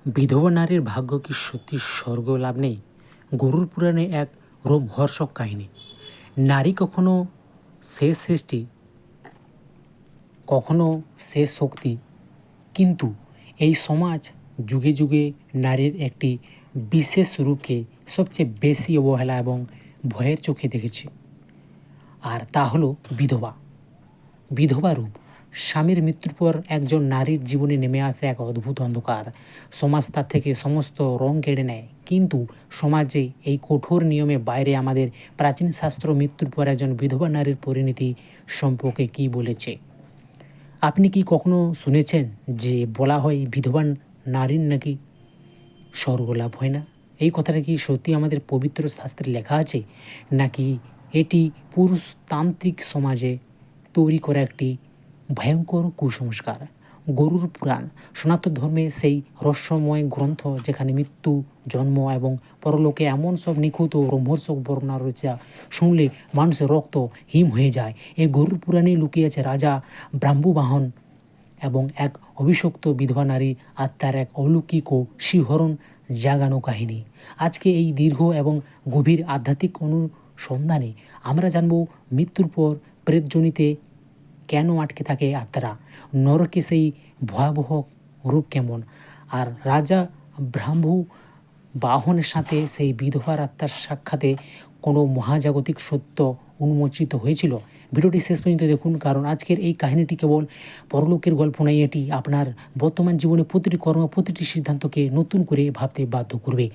বিধবা নারীর ভাগ্য কি সত্যি স্বর্গ লাভ নেই? গরুর পুরাণে এক রোমহর্ষক কাহিনী। নারী কখনো শেষ সৃষ্টি, কখনো শেষ শক্তি, কিন্তু এই সমাজ যুগে যুগে নারীর একটি বিশেষ রূপকে সবচেয়ে বেশি অবহেলা এবং ভয়ের চোখে দেখেছে, আর তা হলো বিধবা। বিধবা রূপ। স্বামীর মৃত্যুর পর একজন নারীর জীবনে নেমে আসে এক অদ্ভুত অন্ধকার। সমাজ তার থেকে সমস্ত রং কেড়ে নেয়, কিন্তু সমাজে এই কঠোর নিয়মে বাইরে আমাদের প্রাচীন শাস্ত্র মৃত্যুর পর একজন বিধবা নারীর পরিণতি সম্পর্কে কী বলেছে। আপনি কি কখনো শুনেছেন যে বলা হয় বিধবা নারীর নাকি স্বর্গ লাভ হয় না? এই কথাটা কি সত্যি আমাদের পবিত্র শাস্ত্রে লেখা আছে, নাকি এটি পুরুষতান্ত্রিক সমাজে তৈরি করা একটি ভয়ঙ্কর কুসংস্কার? গরুর পুরাণ সনাতন ধর্মে সেই রহস্যময় গ্রন্থ যেখানে মৃত্যু, জন্ম এবং পরলোকে এমন সব নিখুঁত ও রোমহর্ষক বর্ণনা রয়েছে যা শুনলে মানুষের রক্ত হিম হয়ে যায়। এই গরুর পুরাণে লুকিয়েছে রাজা ব্রাহ্মবাহন এবং এক অভিশপ্ত বিধবা নারী আত্মার এক অলৌকিক ও শিহরণ জাগানো কাহিনী। আজকে এই দীর্ঘ এবং গভীর আধ্যাত্মিক অনুসন্ধানে আমরা জানব মৃত্যুর পর প্রেতজনিতে কেন আটকে থাকে আত্মারা, নরকে সেই ভয়াবহ রূপ কেমন, আর রাজা ব্রাহ্মু বাহনের সাথে সেই বিধবার আত্মার সাক্ষাতে কোনো মহাজাগতিক সত্য উন্মোচিত হয়েছিল। ভিডিওটি শেষ পর্যন্ত দেখুন, কারণ আজকের এই কাহিনীটি কেবল পরলোকের গল্প নয়, এটি আপনার বর্তমান জীবনে প্রতিটি কর্ম, প্রতিটি সিদ্ধান্তকে নতুন করে ভাবতে বাধ্য করবে।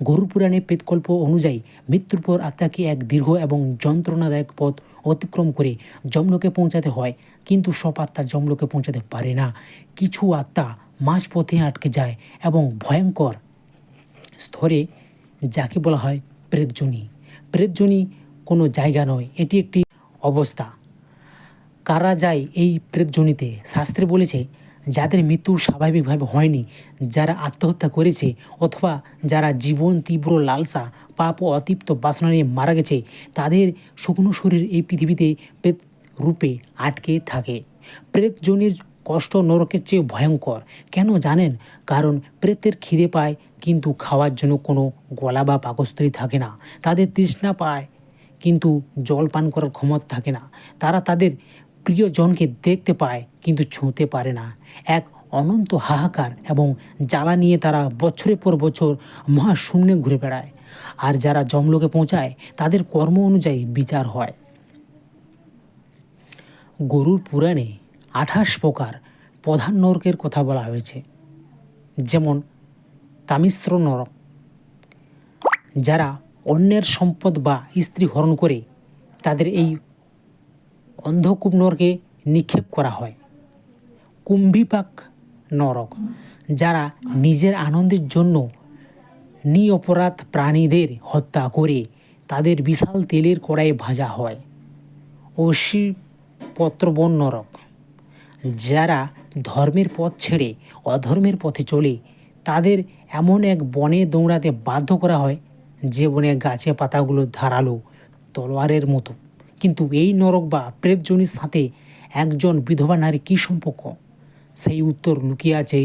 গরুর পুরাণে প্রেতকল্প অনুযায়ী মৃত্যুর পর আত্মাকে এক দীর্ঘ এবং যন্ত্রণাদায়ক পথ অতিক্রম করে যমলোকে পৌঁছাতে হয়, কিন্তু সব আত্মা যমলোকে পৌঁছাতে পারে না। কিছু আত্মা মাঝপথে আটকে যায় এবং ভয়ঙ্কর স্তরে, যাকে বলা হয় প্রেতজনি। প্রেতজনি কোনো জায়গা নয়, এটি একটি অবস্থা। কারা যায় এই প্রেতজনিতে? শাস্ত্রে বলেছে যাদের মৃত্যু স্বাভাবিকভাবে হয়নি, যারা আত্মহত্যা করেছে, অথবা যারা জীবন তীব্র লালসা, পাপ ও অতৃপ্ত বাসনা নিয়ে মারা গেছে, তাদের শুকনো শরীর এই পৃথিবীতে প্রেত রূপে আটকে থাকে। প্রেতজনির কষ্ট নরকের চেয়ে ভয়ঙ্কর। কেন জানেন? কারণ প্রেতের খিদে পায়, কিন্তু খাওয়ার জন্য কোনো গলা বা পাকস্থলী থাকে না। তাদের তৃষ্ণা পায়, কিন্তু জল পান করার ক্ষমতা থাকে না। তারা তাদের প্রিয়জনকে দেখতে পায়, কিন্তু ছুঁতে পারে না। এক অনন্ত হাহাকার এবং জ্বালা নিয়ে তারা বছরের পর বছর মহাশূন্যে ঘুরে বেড়ায়। আর যারা যমলোকে পৌঁছায় তাদের কর্ম অনুযায়ী বিচার হয়। গরুর পুরাণে 28 প্রকার প্রধান নরকের কথা বলা হয়েছে, যেমন তামিশ্র নরক, যারা অন্যের সম্পদ বা স্ত্রী হরণ করে তাদের এই অন্ধকূপ নরকে নিক্ষেপ করা হয়। কুম্ভিপাক নরক, যারা নিজের আনন্দের জন্য নিরপরাধ প্রাণীদের হত্যা করে তাদের বিশাল তেলের কড়াইয়ে ভাজা হয়। অশ্বিপত্রবন নরক, যারা ধর্মের পথ ছেড়ে অধর্মের পথে চলে তাদের এমন এক বনে দৌড়াতে বাধ্য করা হয় যে বনে গাছে পাতাগুলো ধারালো তলোয়ারের মতো। কিন্তু এই নরক বা প্রেতজনির সাথে একজন বিধবা নারী কী সম্পর্ক? সেই উত্তর লুকিয়ে আছে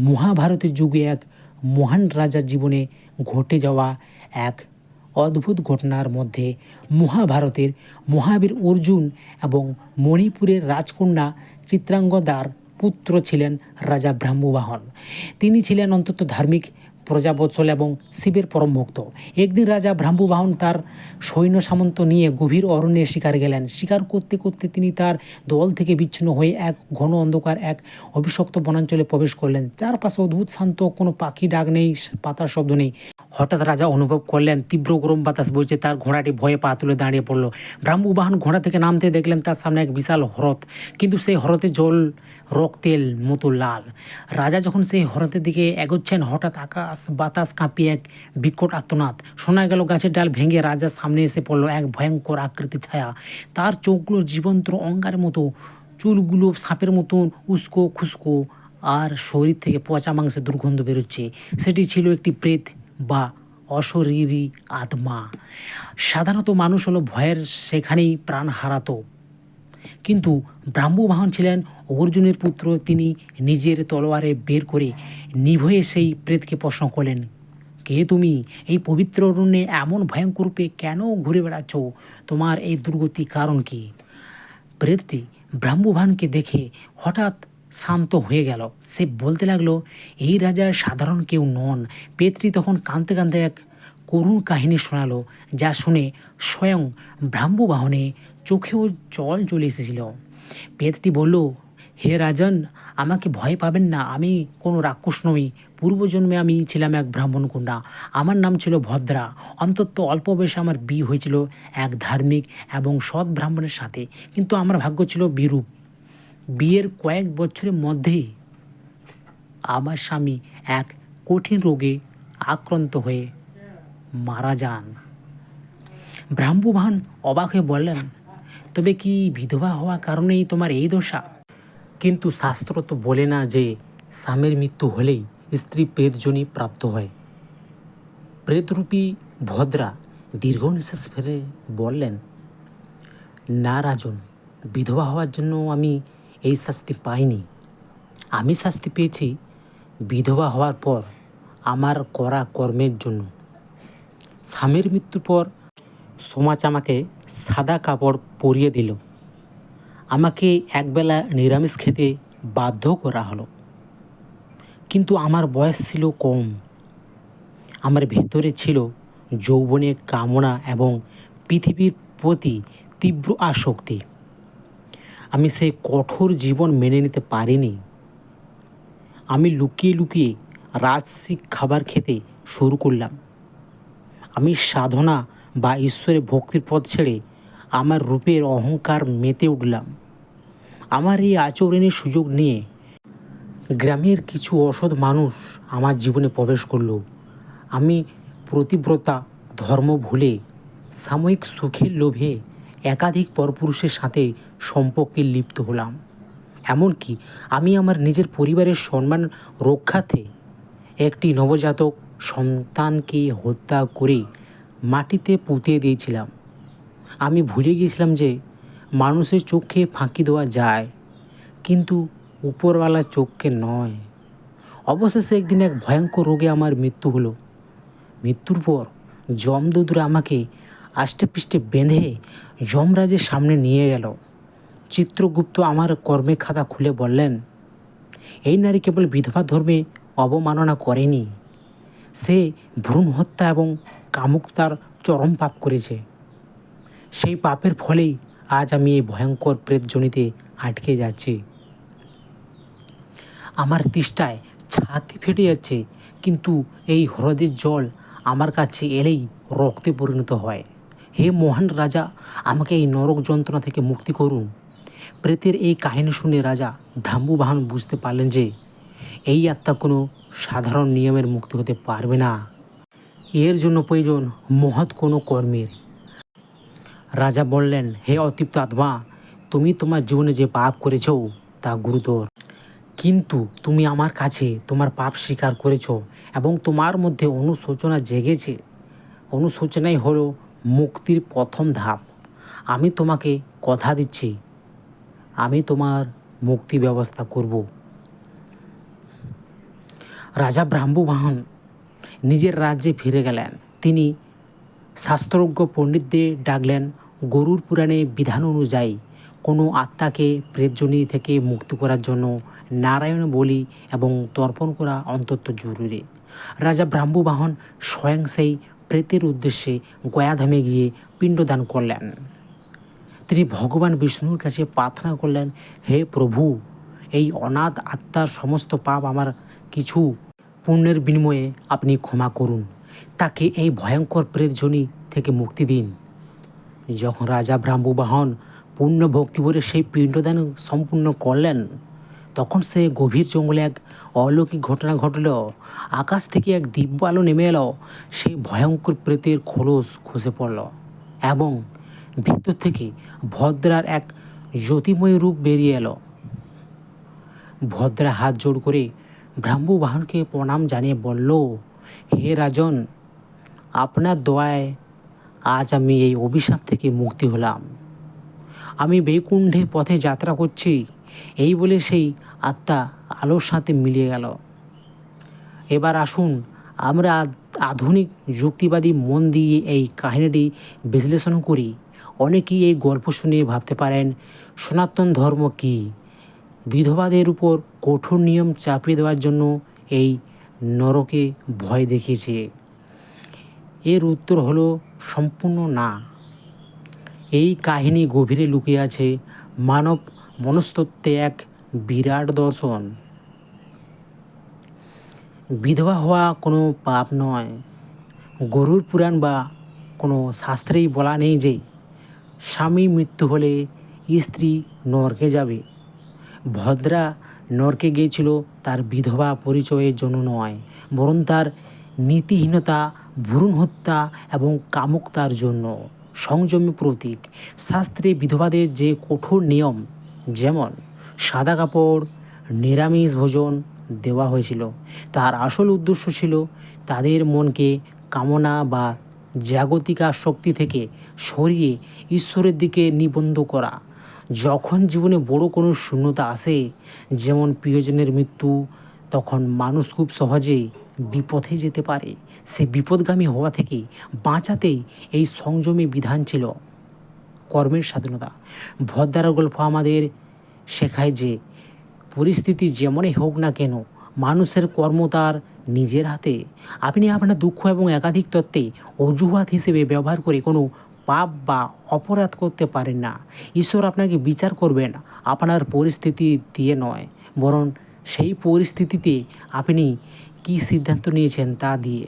মহাভারতের যুগে এক মহান রাজার জীবনে ঘটে যাওয়া এক অদ্ভুত ঘটনার মধ্যে। মহাভারতের মহাবীর অর্জুন এবং মণিপুরের রাজকন্যা চিত্রাঙ্গদার পুত্র ছিলেন রাজা ব্রাহ্মবাহন। তিনি ছিলেন অত্যন্ত ধার্মিক, প্রজাবৎসল এবং শিবের পরম ভক্ত। একদিন রাজা ব্রাহ্মবাহন তার সৈন্য সামন্ত নিয়ে গভীর অরণ্যে শিকারে গেলেন। শিকার করতে করতে তিনি তার দল থেকে বিচ্ছিন্ন হয়ে এক ঘন অন্ধকার, এক অভিশপ্ত বনাঞ্চলে প্রবেশ করলেন। চারপাশে অদ্ভুত শান্ত, কোনো পাখি ডাক নেই, পাতার শব্দ নেই। হঠাৎ রাজা অনুভব করলেন তীব্র গরম বাতাস বইছে। তার ঘোড়াটি ভয়ে পা তুলে দাঁড়িয়ে পড়ল। ব্রাহ্মবাহন ঘোড়া থেকে নামতে দেখলেন তার সামনে এক বিশাল হ্রদ, কিন্তু সেই হ্রদে জল রক্তের মতো লাল। রাজা যখন সেই হ্রদের দিকে এগোচ্ছেন, হঠাৎ আকাশ বাতাস কাঁপিয়ে এক বিকট আর্তনাদ শোনা গেল। গাছের ডাল ভেঙে রাজার সামনে এসে পড়ল এক ভয়ঙ্কর আকৃতির ছায়া। তার চোখগুলো জীবন্ত অঙ্গারের মতো, চুলগুলো সাপের মতন উস্কো খুস্কো, আর শরীর থেকে পচা মাংসের দুর্গন্ধ বেরোচ্ছে। সেটি ছিল একটি প্রেত বা অশরীরী আত্মা। সাধারণত মানুষ হলো ভয়ের সেখানেই প্রাণ হারাতো, কিন্তু ব্রাহ্মবাহন ছিলেন অর্জুনের পুত্র। তিনি নিজের তলোয়ারে বের করে নিভয়ে সেই প্রেতকে প্রশ্ন করলেন, কে তুমি? এই পবিত্র অরণ্যে এমন ভয়ঙ্কর রূপে কেন ঘুরে বেড়াচ্ছ? তোমার এই দুর্গতি কারণ কি? প্রেতটি ব্রাহ্মভানকে দেখে হঠাৎ শান্ত হয়ে গেল। সে বলতে লাগলো, এই রাজা সাধারণ কেউ নন। প্রেতটি তখন কাঁদতে কাঁদতে এক করুণ কাহিনী শোনালো, যা শুনে স্বয়ং ব্রাহ্মবাহনে চোখেও জল চলে এসেছিল। প্রেতটি বলল, হে রাজন, আমাকে ভয় পাবেন না। আমি কোনো রাক্ষস নই। পূর্বজন্মে আমি ছিলাম এক ব্রাহ্মণ কন্যা। আমার নাম ছিল ভদ্রা। অন্তত অল্প বয়সে আমার বিয়ে হয়েছিল এক ধার্মিক এবং সৎ ব্রাহ্মণের সাথে। কিন্তু আমার ভাগ্য ছিল বিরূপ। বিয়ের কয়েক বছরের মধ্যেই আমার স্বামী এক কঠিন রোগে আক্রান্ত হয়ে মারা যান। ব্রাহ্মবাহন অবাক হয়ে বললেন, তবে কি বিধবা হওয়ার কারণেই তোমার এই দশা? কিন্তু শাস্ত্র তো বলে না যে স্বামীর মৃত্যু হলেই স্ত্রী প্রেতজনী প্রাপ্ত হয়। প্রেতরূপী ভদ্রা দীর্ঘ নিঃশ্বাস ফেলে বললেন, না রাজন, বিধবা হওয়ার জন্য আমি এই শাস্তি পাইনি। আমি শাস্তি পেয়েছি বিধবা হওয়ার পর আমার করা কর্মের জন্য। স্বামীর মৃত্যুর পর সমাজ আমাকে সাদা কাপড় পরিয়ে দিল। আমাকে একবেলা নিরামিষ খেতে বাধ্য করা হলো। কিন্তু আমার বয়স ছিল কম। আমার ভেতরে ছিল যৌবনের কামনা এবং পৃথিবীর প্রতি তীব্র আসক্তি। আমি সেই কঠোর জীবন মেনে নিতে পারিনি। আমি লুকিয়ে লুকিয়ে রাজসিক খাবার খেতে শুরু করলাম। আমি সাধনা বা ঈশ্বরের ভক্তির পথ ছেড়ে আমার রূপের অহংকার মেতে উঠলাম। আমার এই আচরণের সুযোগ নিয়ে গ্রামের কিছু অসৎ মানুষ আমার জীবনে প্রবেশ করলো। আমি প্রতিব্রতা ধর্ম ভুলে সাময়িক সুখের লোভে একাধিক পরপুরুষের সাথে সম্পর্কে লিপ্ত হলাম। এমনকি আমি আমার নিজের পরিবারের সম্মান রক্ষার্থে একটি নবজাতক সন্তানকে হত্যা করে মাটিতে পুঁতে দিয়েছিলাম। আমি ভুলে গিয়েছিলাম যে মানুষের চোখে ফাঁকি দেওয়া যায়, কিন্তু উপরওয়ালার চোখকে নয়। অবশেষে একদিন এক ভয়ঙ্কর রোগে আমার মৃত্যু হলো। মৃত্যুর পর যমদূতরা আমাকে আষ্টেপৃষ্ঠে বেঁধে যমরাজের সামনে নিয়ে গেল। চিত্রগুপ্ত আমার কর্মের খাতা খুলে বললেন, এই নারী কেবল বিধবা ধর্মে অবমাননা করেনি, সে ভ্রূণ হত্যা এবং কামুকতার চরম পাপ করেছে। সেই পাপের ফলেই আজ আমি এই ভয়ঙ্কর প্রেতজনিতে আটকে যাচ্ছি। আমার তৃষ্ণায় ছাতি ফেটে যাচ্ছে, কিন্তু এই হ্রদের জল আমার কাছে এলেই রক্তে পরিণত হয়। হে মহান রাজা, আমাকে এই নরক যন্ত্রণা থেকে মুক্তি করুন। প্রেতের এই কাহিনী শুনে রাজা ব্রাহ্মবাহন বুঝতে পারলেন যে এই আত্মা কোনো সাধারণ নিয়মের মুক্তি হতে পারবে না। এর জন্য প্রয়োজন মহৎ কোনো কর্মের। রাজা বললেন, হে অতৃপ্ত আত্মা, তুমি তোমার জীবনে যে পাপ করেছ তা গুরুতর। কিন্তু তুমি আমার কাছে তোমার পাপ স্বীকার করেছ এবং তোমার মধ্যে অনুশোচনা জেগেছে। অনুশোচনাই হলো মুক্তির প্রথম ধাপ। আমি তোমাকে কথা দিচ্ছি, আমি তোমার মুক্তি ব্যবস্থা করব। রাজা ব্রাহ্মবাহন নিজের রাজ্যে ফিরে গেলেন। তিনি শাস্ত্রজ্ঞ পণ্ডিতদের ডাকলেন। গরুর পুরাণে বিধান অনুযায়ী কোনো আত্মাকে প্রেতজনি থেকে মুক্তি করার জন্য নারায়ণ বলি এবং তর্পণ করা অন্তত জরুরি। রাজা ব্রাহ্মবাহন স্বয়ং সেই প্রেতের উদ্দেশ্যে গয়াধামে গিয়ে পিণ্ডদান করলেন। তিনি ভগবান বিষ্ণুর কাছে প্রার্থনা করলেন, হে প্রভু, এই অনাথ আত্মার সমস্ত পাপ আমার কিছু পুণ্যের বিনিময়ে আপনি ক্ষমা করুন। তাকে এই ভয়ঙ্কর প্রেতজনি থেকে মুক্তি দিন। যখন রাজা ব্রাহ্মবাহন পূর্ণ ভক্তিভরে সেই পিণ্ডদান সম্পূর্ণ করলেন, তখন সে গভীর জঙ্গলে এক অলৌকিক ঘটনা ঘটল। আকাশ থেকে এক দিব্য আলো নেমে এলো। সেই ভয়ঙ্কর প্রেতের খোলস খসে পড়ল এবং ভিতর থেকে ভদ্রার এক জ্যোতিময় রূপ বেরিয়ে এলো। ভদ্রা হাত জোড় করে ব্রাহ্মবাহনকে প্রণাম জানিয়ে বলল, হে রাজন, আপনার দয়ায় আজ আমি এই অভিশাপ থেকে মুক্তি হলাম। আমি বৈকুণ্ঠে পথে যাত্রা করছি। এই বলে সেই আত্মা আলোর সাথে মিলিয়ে গেল। এবার আসুন আমরা আধুনিক যুক্তিবাদী মন দিয়ে এই কাহিনীটি বিশ্লেষণ করি। অনেকেই এই গল্প শুনে ভাবতে পারেন, সনাতন ধর্ম কী? বিধবাদের উপর কঠোর নিয়ম চাপিয়ে দেওয়ার জন্য এই নরকে ভয় দেখিয়েছে। এর উত্তর হলো সম্পূর্ণ না। এই কাহিনী গভীরে লুকিয়ে আছে মানব মনস্তত্ত্বে এক বিরাট দর্শন। বিধবা হওয়া কোনো পাপ নয়। গরুর পুরাণ বা কোনো শাস্ত্রেই বলা নেই যে স্বামী মৃত্যু হলে স্ত্রী নরকে যাবে। ভদ্রা নরকে গিয়েছিল তার বিধবা পরিচয়ের জন্য নয়, বরং তার নীতিহীনতা, ভ্রূণ হত্যা এবং কামুকতার জন্য। সংযমী প্রতীক। শাস্ত্রে বিধবাদের যে কঠোর নিয়ম, যেমন সাদা কাপড়, নিরামিষ ভোজন দেওয়া হয়েছিল, তার আসল উদ্দেশ্য ছিল তাদের মনকে কামনা বা জাগতিক শক্তি থেকে সরিয়ে ঈশ্বরের দিকে নিবদ্ধ করা। যখন জীবনে বড় কোনো শূন্যতা আসে, যেমন প্রিয়জনের মৃত্যু, তখন মানুষ খুব সহজেই বিপথে যেতে পারে। সে বিপদগামী হওয়া থেকে বাঁচাতেই এই সংযমী বিধান ছিল। কর্মের স্বাধীনতা। ভদ্রার গল্প আমাদের শেখায় যে পরিস্থিতি যেমনই হোক না কেন, মানুষের কর্ম তার নিজের হাতে। আপনি আপনার দুঃখ এবং একাধিক তত্ত্বে অজুহাত হিসেবে ব্যবহার করে কোনো পাপ বা অপরাধ করতে পারেন না। ঈশ্বর আপনাকে বিচার করবেন আপনার পরিস্থিতি দিয়ে নয়, বরং সেই পরিস্থিতিতে আপনি কী সিদ্ধান্ত নিয়েছেন তা দিয়ে।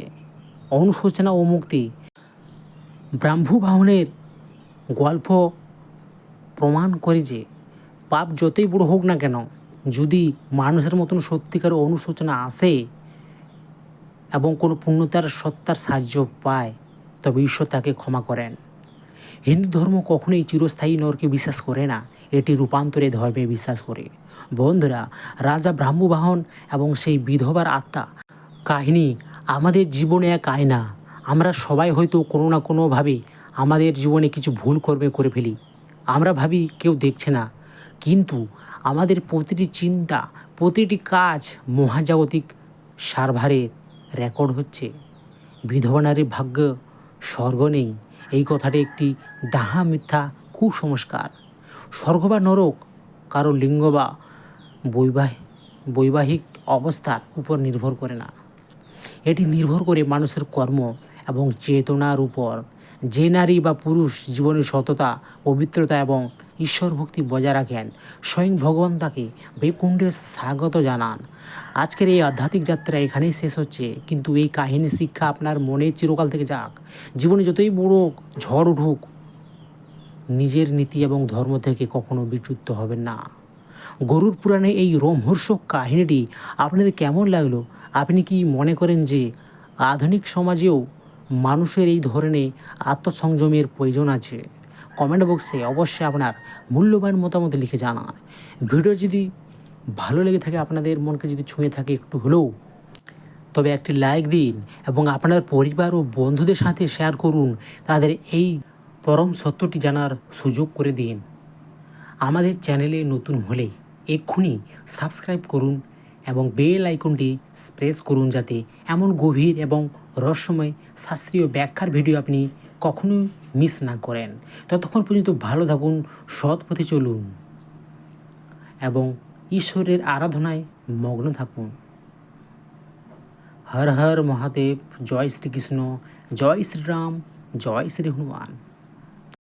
অনুশোচনা ও মুক্তি। ব্রাহ্মবাহনের গল্প প্রমাণ করে যে পাপ যতই বড় হোক না কেন, যদি মানুষের মতন সত্যিকার অনুশোচনা আসে এবং কোনো পূর্ণতার সত্তার সাহায্য পায়, তবে ঈশ্বর তাকে ক্ষমা করেন। হিন্দু ধর্ম কখনোই চিরস্থায়ী নরকে বিশ্বাস করে না, এটি রূপান্তরে ধর্মে বিশ্বাস করে। বন্ধুরা, রাজা ব্রাহ্মবাহন এবং সেই বিধবার আত্মা কাহিনী আমাদের জীবনে এক আয়না। আমরা সবাই হয়তো কোনো না কোনোভাবে আমাদের জীবনে কিছু ভুল কর্মে করে ফেলি। আমরা ভাবি কেউ দেখছে না, কিন্তু আমাদের প্রতিটি চিন্তা, প্রতিটি কাজ মহাজাগতিক সার্ভারের রেকর্ড হচ্ছে। বিধবা নারীর ভাগ্য স্বর্গ নেই, এই কথাটি একটি ডাহা মিথ্যা কুসংস্কার। স্বর্গ বা নরক কারো লিঙ্গ বা বৈবাহিক অবস্থার উপর নির্ভর করে না। এটি নির্ভর করে মানুষের কর্ম এবং চেতনার উপর। যে নারী বা পুরুষ জীবনের সততা, পবিত্রতা এবং ঈশ্বর ভক্তি বজায় রাখেন, স্বয়ং ভগবান তাকে বৈকুণ্ঠে স্বাগত জানান। আজকের এই আধ্যাত্মিক যাত্রা এখানেই শেষ হচ্ছে, কিন্তু এই কাহিনী শিক্ষা আপনার মনে চিরকাল থেকে যাক। জীবনে যতই বড় ঝড় উঠুক, নিজের নীতি এবং ধর্ম থেকে কখনো বিচ্যুত হবেন না। গরুর পুরাণে এই রোমহর্ষক কাহিনীটি আপনাদের কেমন লাগলো? আপনি কি মনে করেন যে আধুনিক সমাজেও মানুষের এই ধরনের আত্মসংযমের প্রয়োজন আছে? কমেন্ট বক্সে অবশ্যই আপনার মূল্যবান মতামত লিখে জানান। ভিডিও যদি ভালো লেগে থাকে, আপনাদের মনকে যদি ছুঁয়ে থাকে একটু হলেও, তবে একটি লাইক দিন এবং আপনার পরিবার ও বন্ধুদের সাথে শেয়ার করুন। তাদের এই পরম সত্যটি জানার সুযোগ করে দিন। আমাদের চ্যানেলে নতুন হলে এক্ষুনি সাবস্ক্রাইব করুন এবং বেল আইকনটি প্রেস করুন, যাতে এমন গভীর এবং রহস্যময় শাস্ত্রীয় ব্যাখ্যার ভিডিও আপনি কখনোই মিস না করেন। ততক্ষণ পর্যন্ত ভালো থাকুন, সৎ পথে চলুন এবং ঈশ্বরের আরাধনায় মগ্ন থাকুন। হর হর মহাদেব। জয় শ্রীকৃষ্ণ, জয় শ্রীরাম, জয় শ্রী হনুমান।